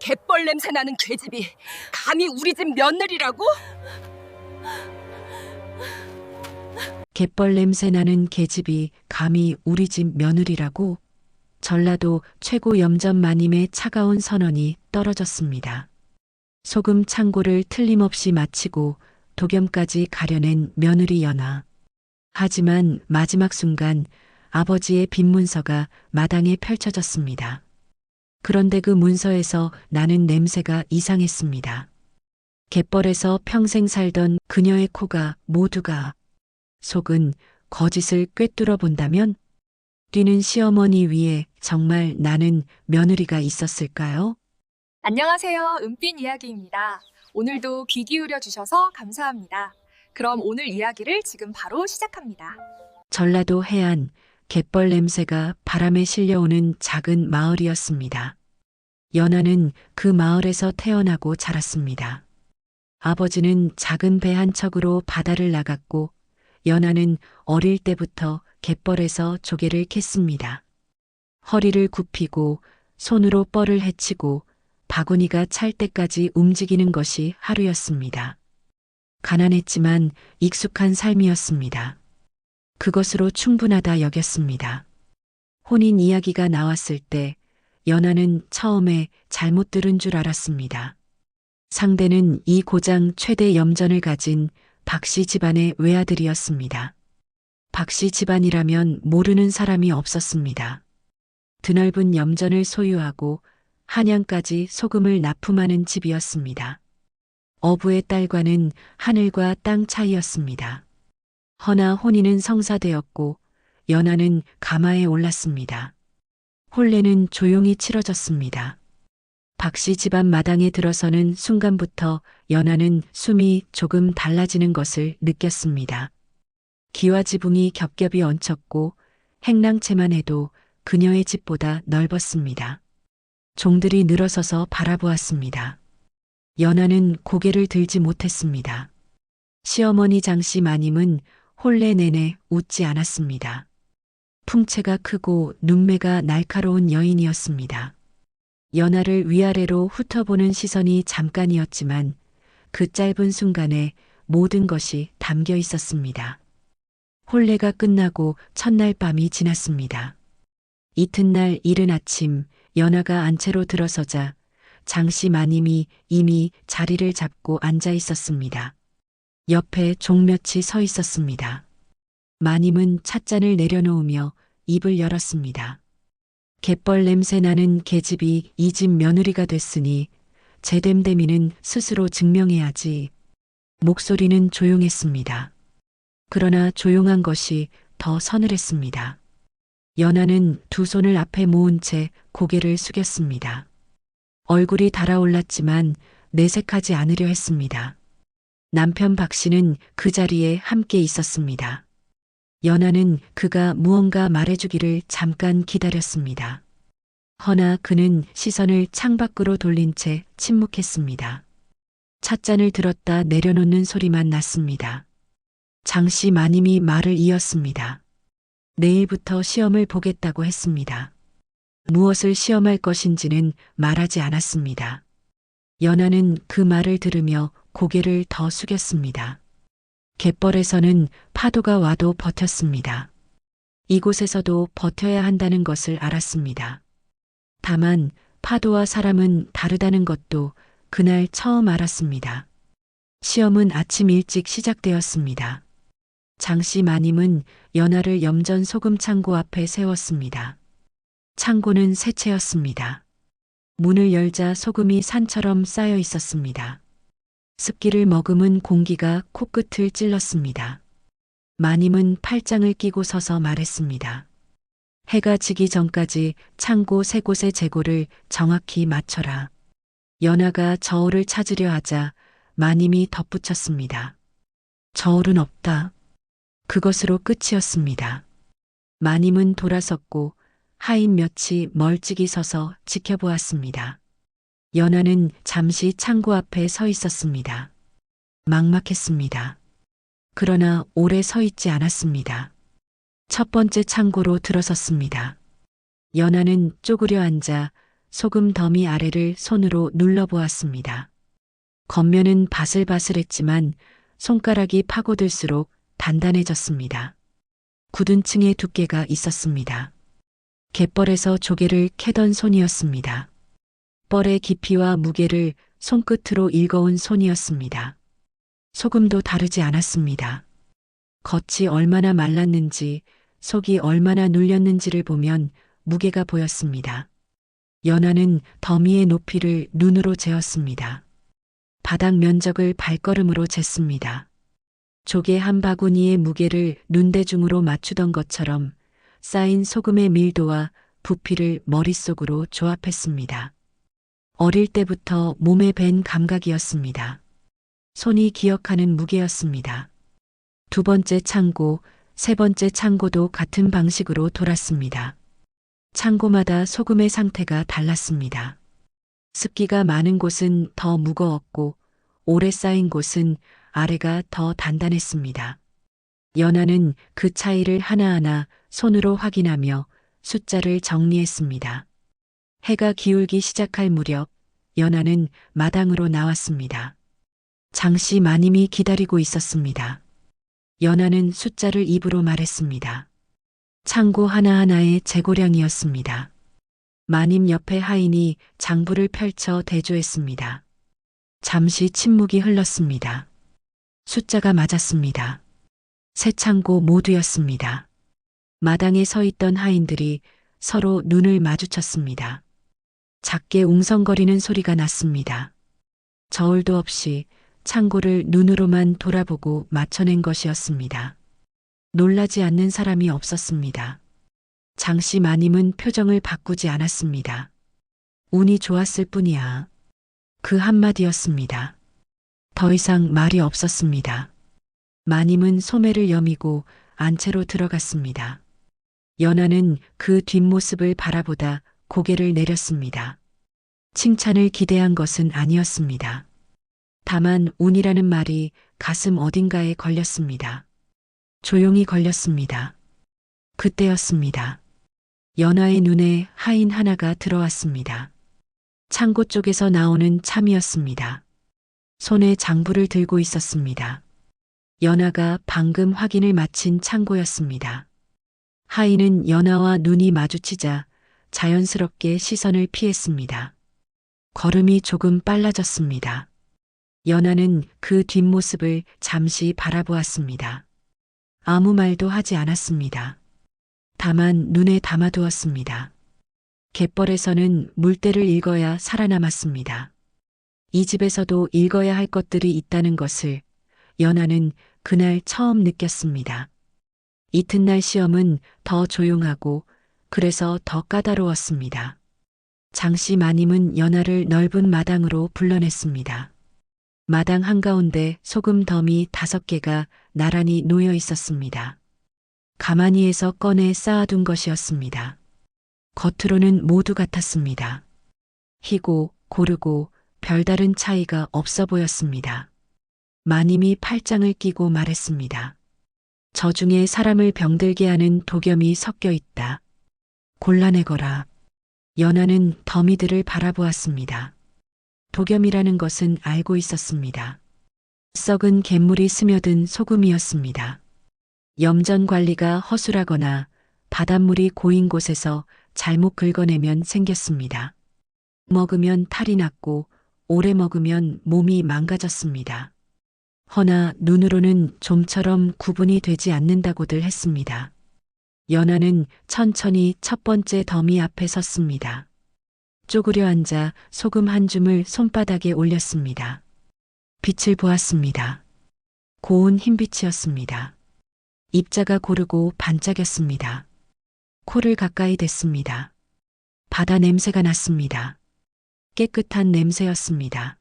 갯벌 냄새 나는 계집이 감히 우리 집 며느리라고? 갯벌 냄새 나는 계집이 감히 우리 집 며느리라고? 전라도 최고 염전 마님의 차가운 선언이 떨어졌습니다. 소금 창고를 틀림없이 마치고 독염까지 가려낸 며느리 연화. 하지만 마지막 순간 아버지의 빈 문서가 마당에 펼쳐졌습니다. 그런데 그 문서에서 나는 냄새가 이상했습니다. 갯벌에서 평생 살던 그녀의 코가 모두가 속은 거짓을 꿰뚫어 본다면 뛰는 시어머니 위에 정말 나는 며느리가 있었을까요? 안녕하세요. 은빛 이야기입니다. 오늘도 귀 기울여 주셔서 감사합니다. 그럼 오늘 이야기를 지금 바로 시작합니다. 전라도 해안 갯벌 냄새가 바람에 실려오는 작은 마을이었습니다. 연하는 그 마을에서 태어나고 자랐습니다. 아버지는 작은 배 한 척으로 바다를 나갔고 연하는 어릴 때부터 갯벌에서 조개를 캤습니다. 허리를 굽히고 손으로 뻘을 헤치고 바구니가 찰 때까지 움직이는 것이 하루였습니다. 가난했지만 익숙한 삶이었습니다. 그것으로 충분하다 여겼습니다. 혼인 이야기가 나왔을 때 연하는 처음에 잘못 들은 줄 알았습니다. 상대는 이 고장 최대 염전을 가진 박씨 집안의 외아들이었습니다. 박씨 집안이라면 모르는 사람이 없었습니다. 드넓은 염전을 소유하고 한양까지 소금을 납품하는 집이었습니다. 어부의 딸과는 하늘과 땅 차이였습니다. 허나 혼인은 성사되었고 연하는 가마에 올랐습니다. 혼례는 조용히 치러졌습니다. 박씨 집안 마당에 들어서는 순간부터 연하는 숨이 조금 달라지는 것을 느꼈습니다. 기와 지붕이 겹겹이 얹혔고 행랑채만 해도 그녀의 집보다 넓었습니다. 종들이 늘어서서 바라보았습니다. 연하는 고개를 들지 못했습니다. 시어머니 장씨 마님은 혼례 내내 웃지 않았습니다. 풍채가 크고 눈매가 날카로운 여인이었습니다. 연하를 위아래로 훑어보는 시선이 잠깐이었지만 그 짧은 순간에 모든 것이 담겨 있었습니다. 혼례가 끝나고 첫날 밤이 지났습니다. 이튿날 이른 아침 연하가 안채로 들어서자 장씨 마님이 이미 자리를 잡고 앉아 있었습니다. 옆에 종몇이 서 있었습니다. 마님은 찻잔을 내려놓으며 입을 열었습니다. 갯벌 냄새 나는 계집이 이 집 며느리가 됐으니 제됨됨이는 스스로 증명해야지. 목소리는 조용했습니다. 그러나 조용한 것이 더 서늘했습니다. 연하는 두 손을 앞에 모은 채 고개를 숙였습니다. 얼굴이 달아올랐지만 내색하지 않으려 했습니다. 남편 박 씨는 그 자리에 함께 있었습니다. 연하는 그가 무언가 말해주기를 잠깐 기다렸습니다. 허나 그는 시선을 창밖으로 돌린 채 침묵했습니다. 찻잔을 들었다 내려놓는 소리만 났습니다. 장씨 마님이 말을 이었습니다. 내일부터 시험을 보겠다고 했습니다. 무엇을 시험할 것인지는 말하지 않았습니다. 연하는 그 말을 들으며 고개를 더 숙였습니다. 갯벌에서는 파도가 와도 버텼습니다. 이곳에서도 버텨야 한다는 것을 알았습니다. 다만 파도와 사람은 다르다는 것도 그날 처음 알았습니다. 시험은 아침 일찍 시작되었습니다. 장씨 마님은 연하를 염전 소금 창고 앞에 세웠습니다. 창고는 새 채였습니다. 문을 열자 소금이 산처럼 쌓여 있었습니다. 습기를 머금은 공기가 코끝을 찔렀습니다. 마님은 팔짱을 끼고 서서 말했습니다. 해가 지기 전까지 창고 세 곳의 재고를 정확히 맞춰라. 연하가 저울을 찾으려 하자 마님이 덧붙였습니다. 저울은 없다. 그것으로 끝이었습니다. 마님은 돌아섰고 하인 몇이 멀찍이 서서 지켜보았습니다. 연하는 잠시 창고 앞에 서 있었습니다. 막막했습니다. 그러나 오래 서 있지 않았습니다. 첫 번째 창고로 들어섰습니다. 연하는 쪼그려 앉아 소금 더미 아래를 손으로 눌러보았습니다. 겉면은 바슬바슬했지만 손가락이 파고들수록 단단해졌습니다. 굳은 층의 두께가 있었습니다. 갯벌에서 조개를 캐던 손이었습니다. 뻘의 깊이와 무게를 손끝으로 읽어온 손이었습니다. 소금도 다르지 않았습니다. 겉이 얼마나 말랐는지 속이 얼마나 눌렸는지를 보면 무게가 보였습니다. 연하는 더미의 높이를 눈으로 재었습니다. 바닥 면적을 발걸음으로 쟀습니다. 조개 한 바구니의 무게를 눈대중으로 맞추던 것처럼 쌓인 소금의 밀도와 부피를 머릿속으로 조합했습니다. 어릴 때부터 몸에 밴 감각이었습니다. 손이 기억하는 무게였습니다. 두 번째 창고, 세 번째 창고도 같은 방식으로 돌았습니다. 창고마다 소금의 상태가 달랐습니다. 습기가 많은 곳은 더 무거웠고 오래 쌓인 곳은 아래가 더 단단했습니다. 연하는 그 차이를 하나하나 손으로 확인하며 숫자를 정리했습니다. 해가 기울기 시작할 무렵 연하는 마당으로 나왔습니다. 장씨 마님이 기다리고 있었습니다. 연하는 숫자를 입으로 말했습니다. 창고 하나하나의 재고량이었습니다. 마님 옆에 하인이 장부를 펼쳐 대조했습니다. 잠시 침묵이 흘렀습니다. 숫자가 맞았습니다. 세 창고 모두였습니다. 마당에 서 있던 하인들이 서로 눈을 마주쳤습니다. 작게 웅성거리는 소리가 났습니다. 저울도 없이 창고를 눈으로만 돌아보고 맞춰낸 것이었습니다. 놀라지 않는 사람이 없었습니다. 장씨 마님은 표정을 바꾸지 않았습니다. 운이 좋았을 뿐이야. 그 한마디였습니다. 더 이상 말이 없었습니다. 마님은 소매를 여미고 안채로 들어갔습니다. 연하는 그 뒷모습을 바라보다 고개를 내렸습니다. 칭찬을 기대한 것은 아니었습니다. 다만 운이라는 말이 가슴 어딘가에 걸렸습니다. 조용히 걸렸습니다. 그때였습니다. 연하의 눈에 하인 하나가 들어왔습니다. 창고 쪽에서 나오는 참이었습니다. 손에 장부를 들고 있었습니다. 연하가 방금 확인을 마친 창고였습니다. 하인은 연하와 눈이 마주치자 자연스럽게 시선을 피했습니다. 걸음이 조금 빨라졌습니다. 연하는 그 뒷모습을 잠시 바라보았습니다. 아무 말도 하지 않았습니다. 다만 눈에 담아두었습니다. 갯벌에서는 물때를 읽어야 살아남았습니다. 이 집에서도 읽어야 할 것들이 있다는 것을 연하는 그날 처음 느꼈습니다. 이튿날 시험은 더 조용하고 그래서 더 까다로웠습니다. 장씨 마님은 연하를 넓은 마당으로 불러냈습니다. 마당 한가운데 소금 더미 5개가 나란히 놓여 있었습니다. 가마니에서 꺼내 쌓아둔 것이었습니다. 겉으로는 모두 같았습니다. 희고 고르고 별다른 차이가 없어 보였습니다. 마님이 팔짱을 끼고 말했습니다. 저 중에 사람을 병들게 하는 독염이 섞여 있다. 골라내거라. 연하는 더미들을 바라보았습니다. 독염이라는 것은 알고 있었습니다. 썩은 갯물이 스며든 소금이었습니다. 염전 관리가 허술하거나 바닷물이 고인 곳에서 잘못 긁어내면 생겼습니다. 먹으면 탈이 났고 오래 먹으면 몸이 망가졌습니다. 허나 눈으로는 좀처럼 구분이 되지 않는다고들 했습니다. 연하는 천천히 첫 번째 더미 앞에 섰습니다. 쪼그려 앉아 소금 한 줌을 손바닥에 올렸습니다. 빛을 보았습니다. 고운 흰빛이었습니다. 입자가 고르고 반짝였습니다. 코를 가까이 댔습니다. 바다 냄새가 났습니다. 깨끗한 냄새였습니다.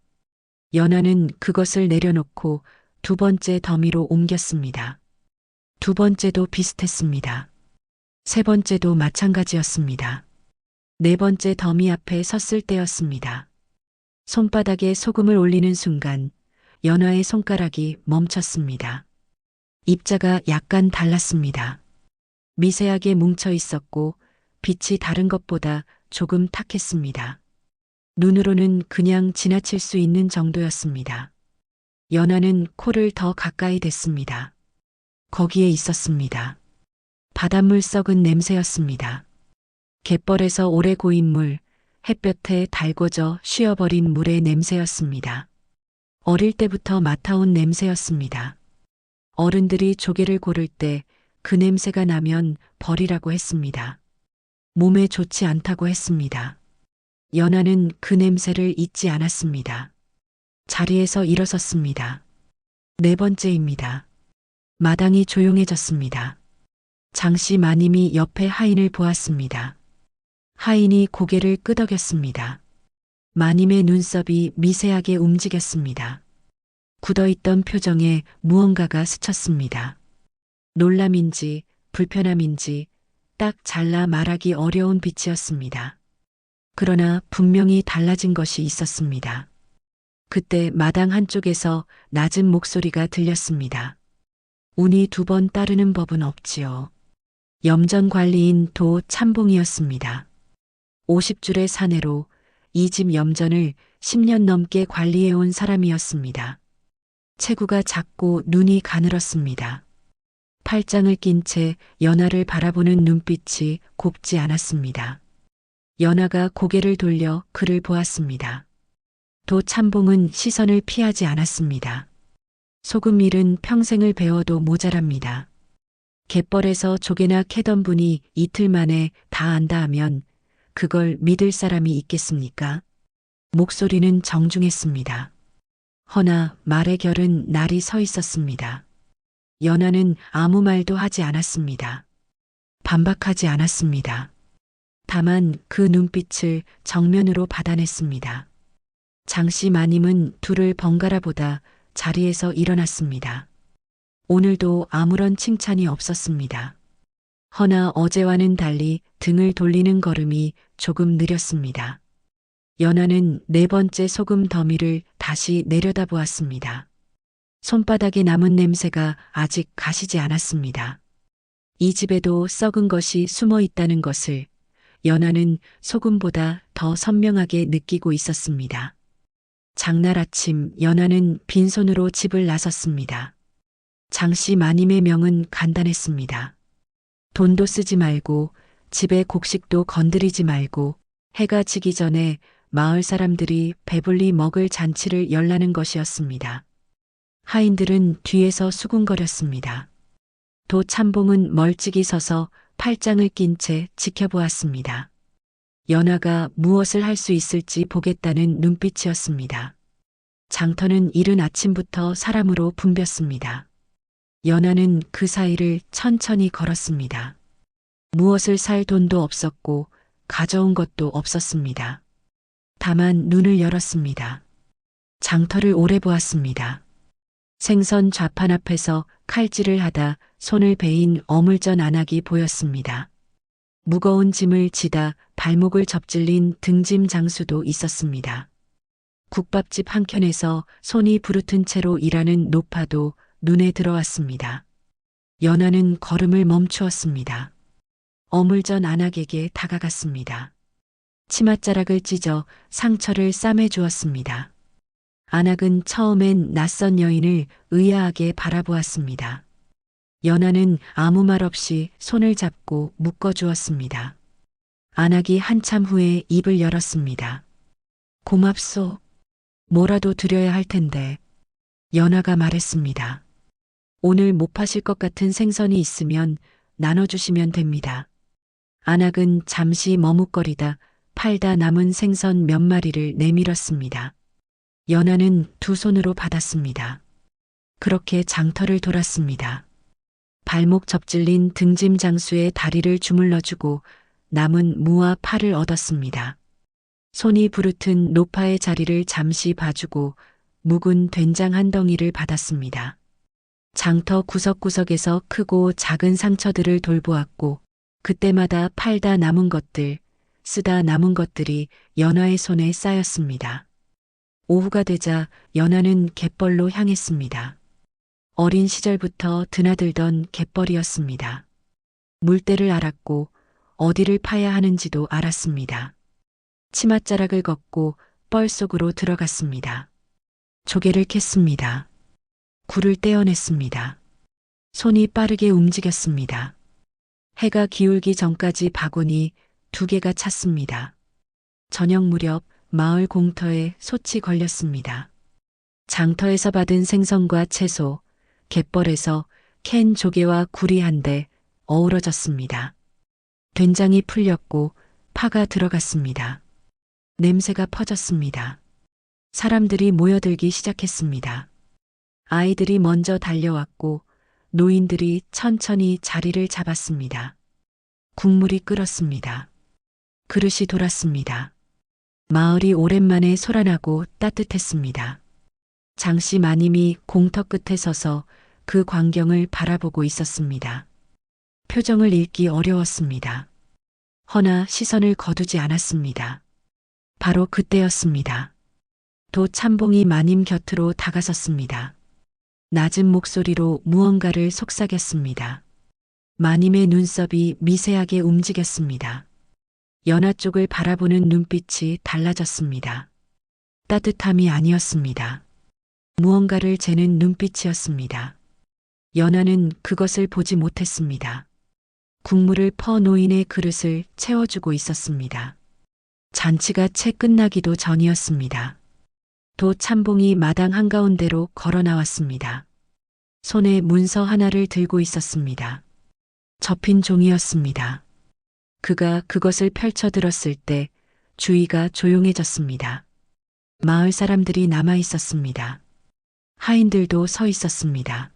연하는 그것을 내려놓고 두 번째 더미로 옮겼습니다. 두 번째도 비슷했습니다. 세 번째도 마찬가지였습니다. 네 번째 더미 앞에 섰을 때였습니다. 손바닥에 소금을 올리는 순간 연하의 손가락이 멈췄습니다. 입자가 약간 달랐습니다. 미세하게 뭉쳐 있었고 빛이 다른 것보다 조금 탁했습니다. 눈으로는 그냥 지나칠 수 있는 정도였습니다. 연하는 코를 더 가까이 댔습니다. 거기에 있었습니다. 바닷물 썩은 냄새였습니다. 갯벌에서 오래 고인 물, 햇볕에 달궈져 쉬어버린 물의 냄새였습니다. 어릴 때부터 맡아온 냄새였습니다. 어른들이 조개를 고를 때 그 냄새가 나면 버리라고 했습니다. 몸에 좋지 않다고 했습니다. 연하는 그 냄새를 잊지 않았습니다. 자리에서 일어섰습니다. 네 번째입니다. 마당이 조용해졌습니다. 장씨 마님이 옆에 하인을 보았습니다. 하인이 고개를 끄덕였습니다. 마님의 눈썹이 미세하게 움직였습니다. 굳어있던 표정에 무언가가 스쳤습니다. 놀람인지 불편함인지 딱 잘라 말하기 어려운 빛이었습니다. 그러나 분명히 달라진 것이 있었습니다. 그때 마당 한쪽에서 낮은 목소리가 들렸습니다. 운이 두 번 따르는 법은 없지요. 염전관리인 도 참봉이었습니다. 50줄의 사내로 이 집 염전을 10년 넘게 관리해온 사람이었습니다. 체구가 작고 눈이 가늘었습니다. 팔짱을 낀 채 연하를 바라보는 눈빛이 곱지 않았습니다. 연하가 고개를 돌려 그를 보았습니다. 도 참봉은 시선을 피하지 않았습니다. 소금 일은 평생을 배워도 모자랍니다. 갯벌에서 조개나 캐던 분이 이틀 만에 다 안다 하면 그걸 믿을 사람이 있겠습니까? 목소리는 정중했습니다. 허나 말의 결은 날이 서 있었습니다. 연하는 아무 말도 하지 않았습니다. 반박하지 않았습니다. 다만 그 눈빛을 정면으로 받아냈습니다. 장씨 마님은 둘을 번갈아 보다 자리에서 일어났습니다. 오늘도 아무런 칭찬이 없었습니다. 허나 어제와는 달리 등을 돌리는 걸음이 조금 느렸습니다. 연하는 네 번째 소금 더미를 다시 내려다보았습니다. 손바닥에 남은 냄새가 아직 가시지 않았습니다. 이 집에도 썩은 것이 숨어 있다는 것을 연하는 소금보다 더 선명하게 느끼고 있었습니다. 장날 아침 연하는 빈손으로 집을 나섰습니다. 장씨 마님의 명은 간단했습니다. 돈도 쓰지 말고 집에 곡식도 건드리지 말고 해가 지기 전에 마을 사람들이 배불리 먹을 잔치를 열라는 것이었습니다. 하인들은 뒤에서 수군거렸습니다. 도 참봉은 멀찍이 서서 팔짱을 낀 채 지켜보았습니다. 연하가 무엇을 할 수 있을지 보겠다는 눈빛이었습니다. 장터는 이른 아침부터 사람으로 붐볐습니다. 연하는 그 사이를 천천히 걸었습니다. 무엇을 살 돈도 없었고 가져온 것도 없었습니다. 다만 눈을 열었습니다. 장터를 오래 보았습니다. 생선 좌판 앞에서 칼질을 하다 손을 베인 어물전 안악이 보였습니다. 무거운 짐을 지다 발목을 접질린 등짐 장수도 있었습니다. 국밥집 한켠에서 손이 부르튼 채로 일하는 노파도 눈에 들어왔습니다. 연하는 걸음을 멈추었습니다. 어물전 안악에게 다가갔습니다. 치맛자락을 찢어 상처를 싸매 주었습니다. 안악은 처음엔 낯선 여인을 의아하게 바라보았습니다. 연하는 아무 말 없이 손을 잡고 묶어주었습니다. 안악이 한참 후에 입을 열었습니다. 고맙소. 뭐라도 드려야 할 텐데. 연하가 말했습니다. 오늘 못 파실 것 같은 생선이 있으면 나눠주시면 됩니다. 안악은 잠시 머뭇거리다 팔다 남은 생선 몇 마리를 내밀었습니다. 연하는 두 손으로 받았습니다. 그렇게 장터를 돌았습니다. 발목 접질린 등짐 장수의 다리를 주물러주고 남은 무와 팔을 얻었습니다. 손이 부르튼 노파의 자리를 잠시 봐주고 묵은 된장 한 덩이를 받았습니다. 장터 구석구석에서 크고 작은 상처들을 돌보았고 그때마다 팔다 남은 것들, 쓰다 남은 것들이 연하의 손에 쌓였습니다. 오후가 되자 연하는 갯벌로 향했습니다. 어린 시절부터 드나들던 갯벌이었습니다. 물때를 알았고 어디를 파야 하는지도 알았습니다. 치맛자락을 걷고 뻘 속으로 들어갔습니다. 조개를 캤습니다. 굴을 떼어냈습니다. 손이 빠르게 움직였습니다. 해가 기울기 전까지 바구니 2개가 찼습니다. 저녁 무렵 마을 공터에 솥이 걸렸습니다. 장터에서 받은 생선과 채소, 갯벌에서 캔 조개와 굴이 한데 어우러졌습니다. 된장이 풀렸고 파가 들어갔습니다. 냄새가 퍼졌습니다. 사람들이 모여들기 시작했습니다. 아이들이 먼저 달려왔고 노인들이 천천히 자리를 잡았습니다. 국물이 끓었습니다. 그릇이 돌았습니다. 마을이 오랜만에 소란하고 따뜻했습니다. 장씨 마님이 공터 끝에 서서 그 광경을 바라보고 있었습니다. 표정을 읽기 어려웠습니다. 허나 시선을 거두지 않았습니다. 바로 그때였습니다. 도 참봉이 마님 곁으로 다가섰습니다. 낮은 목소리로 무언가를 속삭였습니다. 마님의 눈썹이 미세하게 움직였습니다. 연화 쪽을 바라보는 눈빛이 달라졌습니다. 따뜻함이 아니었습니다. 무언가를 재는 눈빛이었습니다. 연화는 그것을 보지 못했습니다. 국물을 퍼 노인의 그릇을 채워주고 있었습니다. 잔치가 채 끝나기도 전이었습니다. 도 참봉이 마당 한가운데로 걸어 나왔습니다. 손에 문서 하나를 들고 있었습니다. 접힌 종이였습니다. 그가 그것을 펼쳐 들었을 때 주위가 조용해졌습니다. 마을 사람들이 남아 있었습니다. 하인들도 서 있었습니다.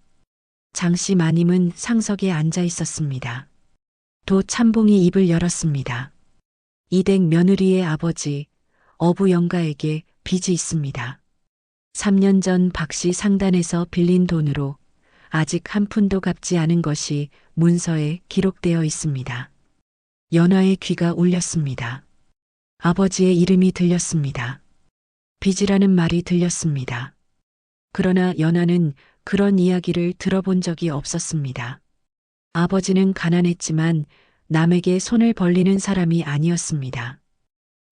장씨 마님은 상석에 앉아 있었습니다. 도 참봉이 입을 열었습니다. 이댁 며느리의 아버지 어부 영가에게 빚이 있습니다. 3년 전 박씨 상단에서 빌린 돈으로 아직 한 푼도 갚지 않은 것이 문서에 기록되어 있습니다. 연화의 귀가 울렸습니다. 아버지의 이름이 들렸습니다. 빚이라는 말이 들렸습니다. 그러나 연화는 그런 이야기를 들어본 적이 없었습니다. 아버지는 가난했지만 남에게 손을 벌리는 사람이 아니었습니다.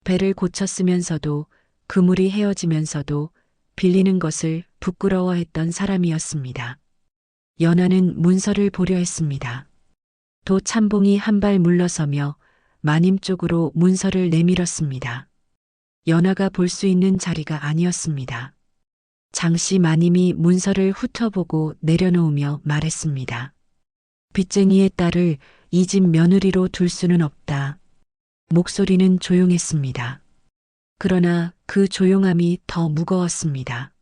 배를 고쳤으면서도 그물이 헤어지면서도 빌리는 것을 부끄러워했던 사람이었습니다. 연화는 문서를 보려 했습니다. 도 참봉이 한 발 물러서며 마님 쪽으로 문서를 내밀었습니다. 연화가 볼 수 있는 자리가 아니었습니다. 장씨 마님이 문서를 훑어보고 내려놓으며 말했습니다. 빚쟁이의 딸을 이 집 며느리로 둘 수는 없다. 목소리는 조용했습니다. 그러나 그 조용함이 더 무거웠습니다.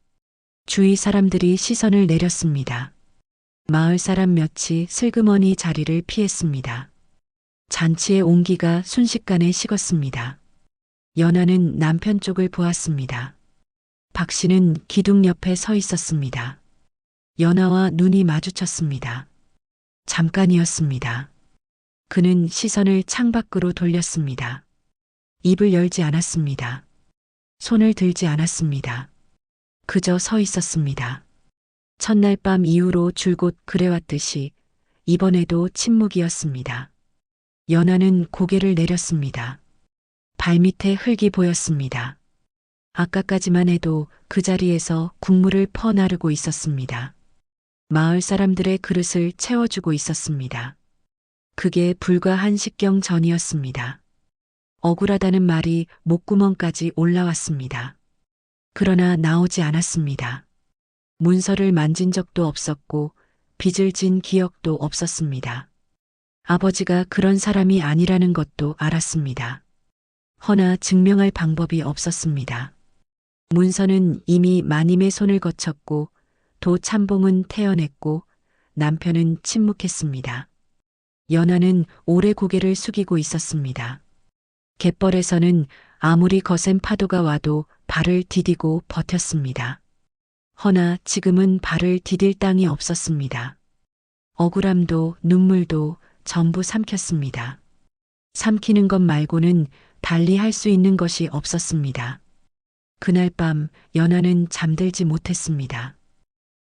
주위 사람들이 시선을 내렸습니다. 마을 사람 몇이 슬그머니 자리를 피했습니다. 잔치의 온기가 순식간에 식었습니다. 연화는 남편 쪽을 보았습니다. 박 씨는 기둥 옆에 서 있었습니다. 연화와 눈이 마주쳤습니다. 잠깐이었습니다. 그는 시선을 창밖으로 돌렸습니다. 입을 열지 않았습니다. 손을 들지 않았습니다. 그저 서 있었습니다. 첫날 밤 이후로 줄곧 그래왔듯이 이번에도 침묵이었습니다. 연화는 고개를 내렸습니다. 발밑에 흙이 보였습니다. 아까까지만 해도 그 자리에서 국물을 퍼나르고 있었습니다. 마을 사람들의 그릇을 채워주고 있었습니다. 그게 불과 1시경 전이었습니다. 억울하다는 말이 목구멍까지 올라왔습니다. 그러나 나오지 않았습니다. 문서를 만진 적도 없었고 빚을 진 기억도 없었습니다. 아버지가 그런 사람이 아니라는 것도 알았습니다. 허나 증명할 방법이 없었습니다. 문서는 이미 마님의 손을 거쳤고 도 참봉은 태어냈고 남편은 침묵했습니다. 연화는 오래 고개를 숙이고 있었습니다. 갯벌에서는 아무리 거센 파도가 와도 발을 디디고 버텼습니다. 허나 지금은 발을 디딜 땅이 없었습니다. 억울함도 눈물도 전부 삼켰습니다. 삼키는 것 말고는 달리 할 수 있는 것이 없었습니다. 그날 밤 연화는 잠들지 못했습니다.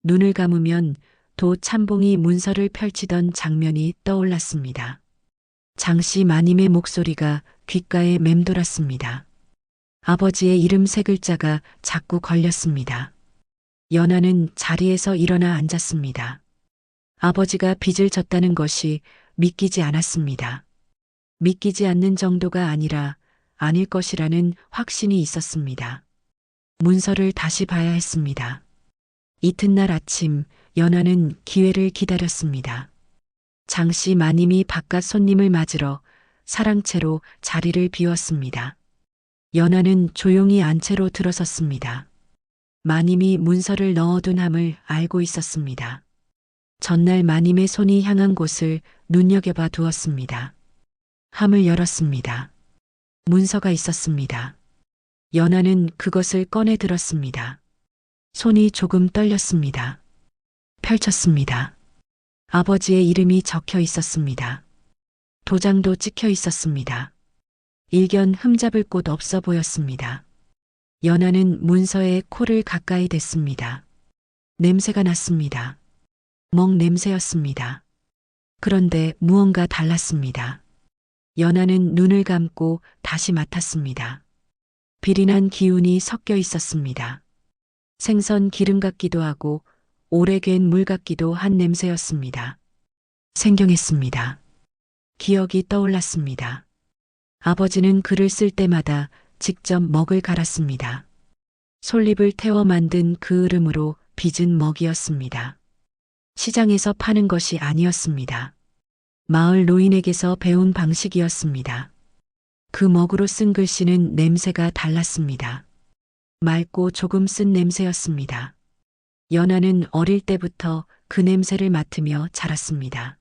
눈을 감으면 도 참봉이 문서를 펼치던 장면이 떠올랐습니다. 장씨 마님의 목소리가 귓가에 맴돌았습니다. 아버지의 이름 세 글자가 자꾸 걸렸습니다. 연아는 자리에서 일어나 앉았습니다. 아버지가 빚을 졌다는 것이 믿기지 않았습니다. 믿기지 않는 정도가 아니라 아닐 것이라는 확신이 있었습니다. 문서를 다시 봐야 했습니다. 이튿날 아침 연아는 기회를 기다렸습니다. 장씨 마님이 바깥 손님을 맞으러 사랑채로 자리를 비웠습니다. 연아는 조용히 안채로 들어섰습니다. 마님이 문서를 넣어둔 함을 알고 있었습니다. 전날 마님의 손이 향한 곳을 눈여겨봐 두었습니다. 함을 열었습니다. 문서가 있었습니다. 연아는 그것을 꺼내 들었습니다. 손이 조금 떨렸습니다. 펼쳤습니다. 아버지의 이름이 적혀 있었습니다. 도장도 찍혀 있었습니다. 일견 흠잡을 곳 없어 보였습니다. 연아는 문서에 코를 가까이 댔습니다. 냄새가 났습니다. 먹 냄새였습니다. 그런데 무언가 달랐습니다. 연아는 눈을 감고 다시 맡았습니다. 비린한 기운이 섞여 있었습니다. 생선 기름 같기도 하고 오래 괸 물 같기도 한 냄새였습니다. 생경했습니다. 기억이 떠올랐습니다. 아버지는 글을 쓸 때마다 직접 먹을 갈았습니다. 솔잎을 태워 만든 그 으름으로 빚은 먹이었습니다. 시장에서 파는 것이 아니었습니다. 마을 노인에게서 배운 방식이었습니다. 그 먹으로 쓴 글씨는 냄새가 달랐습니다. 맑고 조금 쓴 냄새였습니다. 연아는 어릴 때부터 그 냄새를 맡으며 자랐습니다.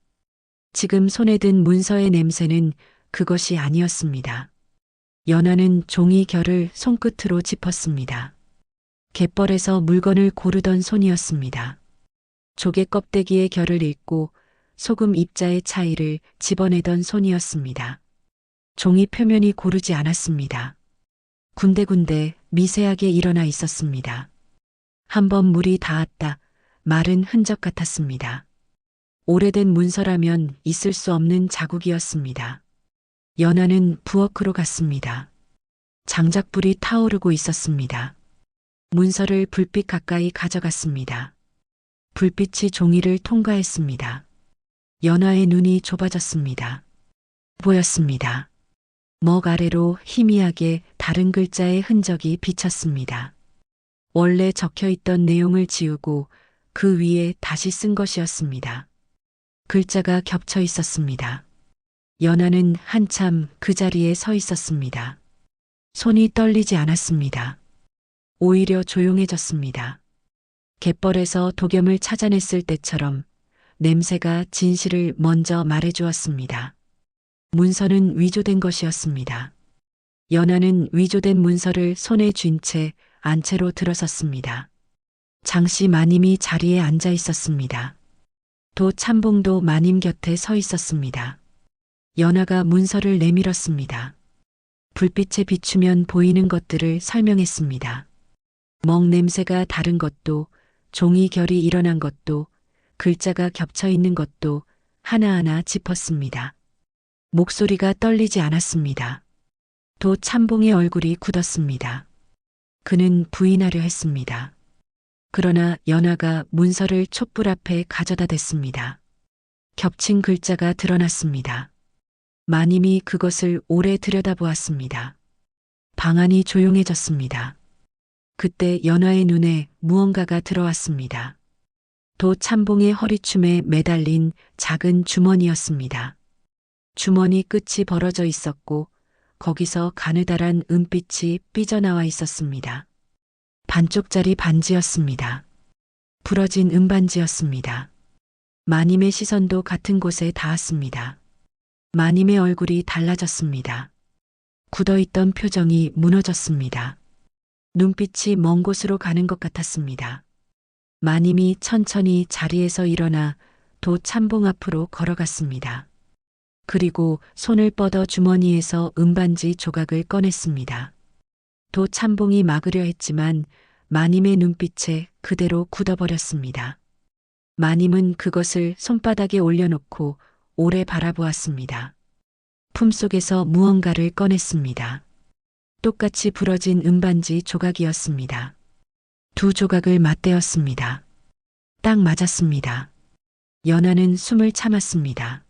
지금 손에 든 문서의 냄새는 그것이 아니었습니다. 연아는 종이 결을 손끝으로 짚었습니다. 갯벌에서 물건을 고르던 손이었습니다. 조개 껍데기의 결을 읽고 소금 입자의 차이를 집어내던 손이었습니다. 종이 표면이 고르지 않았습니다. 군데군데 미세하게 일어나 있었습니다. 한번 물이 닿았다 마른 흔적 같았습니다. 오래된 문서라면 있을 수 없는 자국이었습니다. 연아는 부엌으로 갔습니다. 장작불이 타오르고 있었습니다. 문서를 불빛 가까이 가져갔습니다. 불빛이 종이를 통과했습니다. 연아의 눈이 좁아졌습니다. 보였습니다. 먹 아래로 희미하게 다른 글자의 흔적이 비쳤습니다. 원래 적혀 있던 내용을 지우고 그 위에 다시 쓴 것이었습니다. 글자가 겹쳐 있었습니다. 연아는 한참 그 자리에 서 있었습니다. 손이 떨리지 않았습니다. 오히려 조용해졌습니다. 갯벌에서 독염을 찾아냈을 때처럼 냄새가 진실을 먼저 말해주었습니다. 문서는 위조된 것이었습니다. 연아는 위조된 문서를 손에 쥔 채 안채로 들어섰습니다. 장씨 마님이 자리에 앉아 있었습니다. 도 참봉도 마님 곁에 서 있었습니다. 연아가 문서를 내밀었습니다. 불빛에 비추면 보이는 것들을 설명했습니다. 먹 냄새가 다른 것도, 종이 결이 일어난 것도, 글자가 겹쳐 있는 것도 하나하나 짚었습니다. 목소리가 떨리지 않았습니다. 도 참봉의 얼굴이 굳었습니다. 그는 부인하려 했습니다. 그러나 연아가 문서를 촛불 앞에 가져다 댔습니다. 겹친 글자가 드러났습니다. 마님이 그것을 오래 들여다보았습니다. 방 안이 조용해졌습니다. 그때 연아의 눈에 무언가가 들어왔습니다. 도 참봉의 허리춤에 매달린 작은 주머니였습니다. 주머니 끝이 벌어져 있었고 거기서 가느다란 은빛이 삐져나와 있었습니다. 반쪽짜리 반지였습니다. 부러진 은반지였습니다. 마님의 시선도 같은 곳에 닿았습니다. 마님의 얼굴이 달라졌습니다. 굳어있던 표정이 무너졌습니다. 눈빛이 먼 곳으로 가는 것 같았습니다. 마님이 천천히 자리에서 일어나 도 참봉 앞으로 걸어갔습니다. 그리고 손을 뻗어 주머니에서 은반지 조각을 꺼냈습니다. 도 참봉이 막으려 했지만 마님의 눈빛에 그대로 굳어버렸습니다. 마님은 그것을 손바닥에 올려놓고 오래 바라보았습니다. 품속에서 무언가를 꺼냈습니다. 똑같이 부러진 은반지 조각이었습니다. 두 조각을 맞대었습니다. 딱 맞았습니다. 연하는 숨을 참았습니다.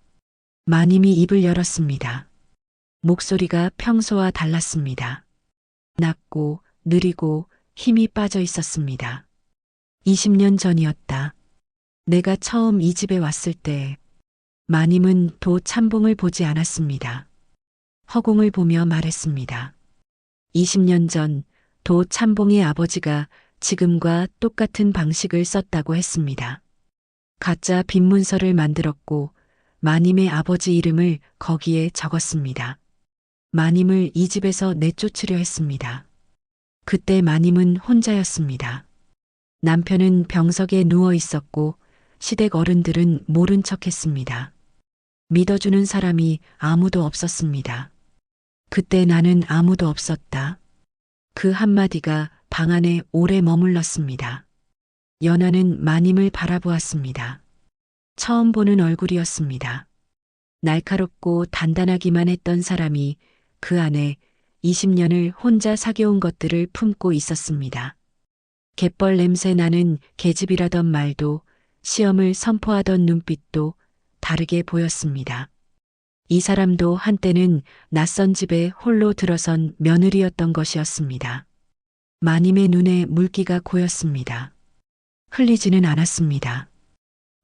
마님이 입을 열었습니다. 목소리가 평소와 달랐습니다. 낮고 느리고 힘이 빠져 있었습니다. 20년 전이었다. 내가 처음 이 집에 왔을 때 마님은 도 참봉을 보지 않았습니다. 허공을 보며 말했습니다. 20년 전 도 참봉의 아버지가 지금과 똑같은 방식을 썼다고 했습니다. 가짜 빈문서를 만들었고 마님의 아버지 이름을 거기에 적었습니다. 마님을 이 집에서 내쫓으려 했습니다. 그때 마님은 혼자였습니다. 남편은 병석에 누워 있었고 시댁 어른들은 모른 척 했습니다. 믿어주는 사람이 아무도 없었습니다. 그때 나는 아무도 없었다. 그 한마디가 방 안에 오래 머물렀습니다. 연하는 마님을 바라보았습니다. 처음 보는 얼굴이었습니다. 날카롭고 단단하기만 했던 사람이 그 안에 20년을 혼자 사겨온 것들을 품고 있었습니다. 갯벌 냄새 나는 계집이라던 말도 시험을 선포하던 눈빛도 다르게 보였습니다. 이 사람도 한때는 낯선 집에 홀로 들어선 며느리였던 것이었습니다. 마님의 눈에 물기가 고였습니다. 흘리지는 않았습니다.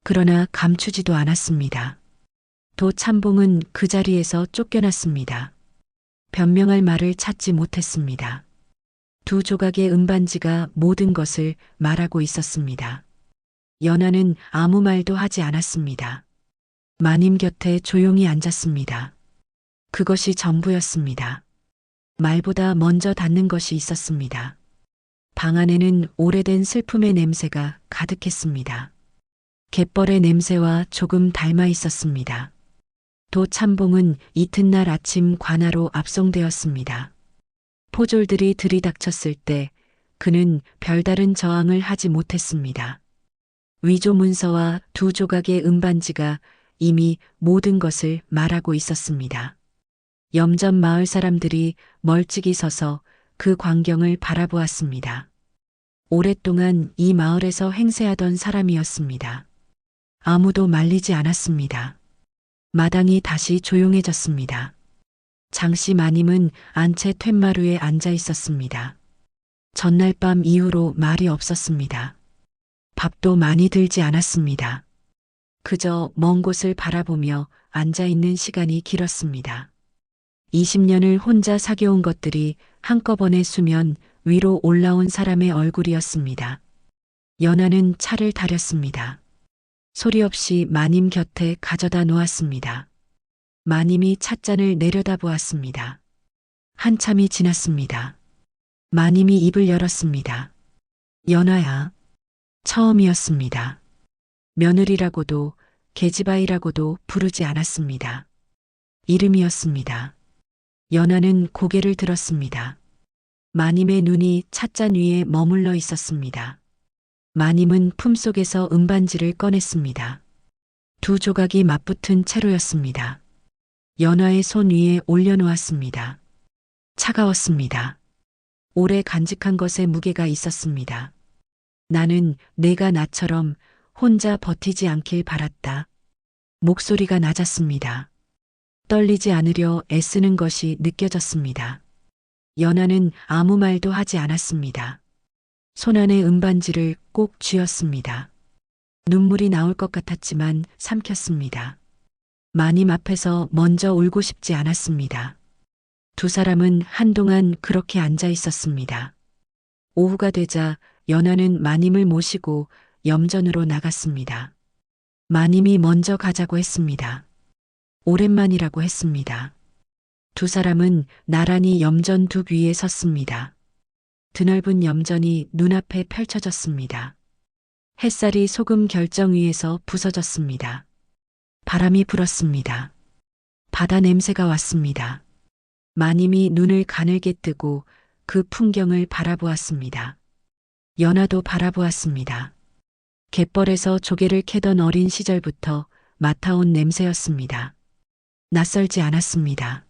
그러나 감추지도 않았습니다. 도 참봉은 그 자리에서 쫓겨났습니다. 변명할 말을 찾지 못했습니다. 두 조각의 은반지가 모든 것을 말하고 있었습니다. 연하는 아무 말도 하지 않았습니다. 마님 곁에 조용히 앉았습니다. 그것이 전부였습니다. 말보다 먼저 닿는 것이 있었습니다. 방 안에는 오래된 슬픔의 냄새가 가득했습니다. 갯벌의 냄새와 조금 닮아 있었습니다. 도 참봉은 이튿날 아침 관하로 압송되었습니다. 포졸들이 들이닥쳤을 때 그는 별다른 저항을 하지 못했습니다. 위조 문서와 두 조각의 은반지가 이미 모든 것을 말하고 있었습니다. 염전 마을 사람들이 멀찍이 서서 그 광경을 바라보았습니다. 오랫동안 이 마을에서 행세하던 사람이었습니다. 아무도 말리지 않았습니다. 마당이 다시 조용해졌습니다. 장씨 마님은 안채 툇마루에 앉아 있었습니다. 전날 밤 이후로 말이 없었습니다. 밥도 많이 들지 않았습니다. 그저 먼 곳을 바라보며 앉아 있는 시간이 길었습니다. 20년을 혼자 사겨온 것들이 한꺼번에 수면 위로 올라온 사람의 얼굴이었습니다. 연하는 차를 다렸습니다. 소리 없이 마님 곁에 가져다 놓았습니다. 마님이 찻잔을 내려다보았습니다. 한참이 지났습니다. 마님이 입을 열었습니다. 연하야. 처음이었습니다. 며느리라고도 계집아이라고도 부르지 않았습니다. 이름이었습니다. 연하는 고개를 들었습니다. 마님의 눈이 찻잔 위에 머물러 있었습니다. 마님은 품속에서 은반지를 꺼냈습니다. 두 조각이 맞붙은 채로였습니다. 연하의 손 위에 올려놓았습니다. 차가웠습니다. 오래 간직한 것에 무게가 있었습니다. 나는 내가 나처럼 혼자 버티지 않길 바랐다. 목소리가 낮았습니다. 떨리지 않으려 애쓰는 것이 느껴졌습니다. 연하는 아무 말도 하지 않았습니다. 손안의 은반지를 꼭 쥐었습니다. 눈물이 나올 것 같았지만 삼켰습니다. 마님 앞에서 먼저 울고 싶지 않았습니다. 두 사람은 한동안 그렇게 앉아 있었습니다. 오후가 되자 연하는 마님을 모시고 염전으로 나갔습니다. 마님이 먼저 가자고 했습니다. 오랜만이라고 했습니다. 두 사람은 나란히 염전 두 위에 섰습니다. 드넓은 염전이 눈앞에 펼쳐졌습니다. 햇살이 소금 결정 위에서 부서졌습니다. 바람이 불었습니다. 바다 냄새가 왔습니다. 마님이 눈을 가늘게 뜨고 그 풍경을 바라보았습니다. 연하도 바라보았습니다. 갯벌에서 조개를 캐던 어린 시절부터 맡아온 냄새였습니다. 낯설지 않았습니다.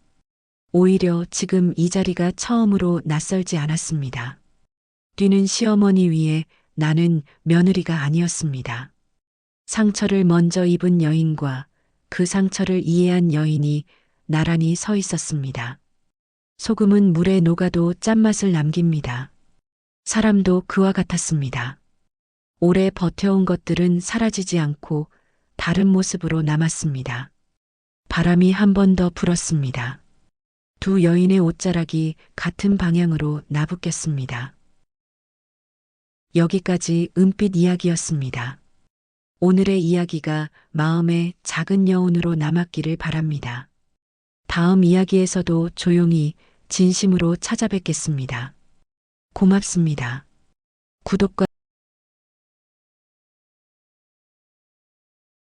오히려 지금 이 자리가 처음으로 낯설지 않았습니다. 뛰는 시어머니 위에 나는 며느리가 아니었습니다. 상처를 먼저 입은 여인과 그 상처를 이해한 여인이 나란히 서 있었습니다. 소금은 물에 녹아도 짠맛을 남깁니다. 사람도 그와 같았습니다. 오래 버텨온 것들은 사라지지 않고 다른 모습으로 남았습니다. 바람이 한 번 더 불었습니다. 두 여인의 옷자락이 같은 방향으로 나부꼈습니다. 여기까지 은빛 이야기였습니다. 오늘의 이야기가 마음의 작은 여운으로 남았기를 바랍니다. 다음 이야기에서도 조용히 진심으로 찾아뵙겠습니다. 고맙습니다. 구독과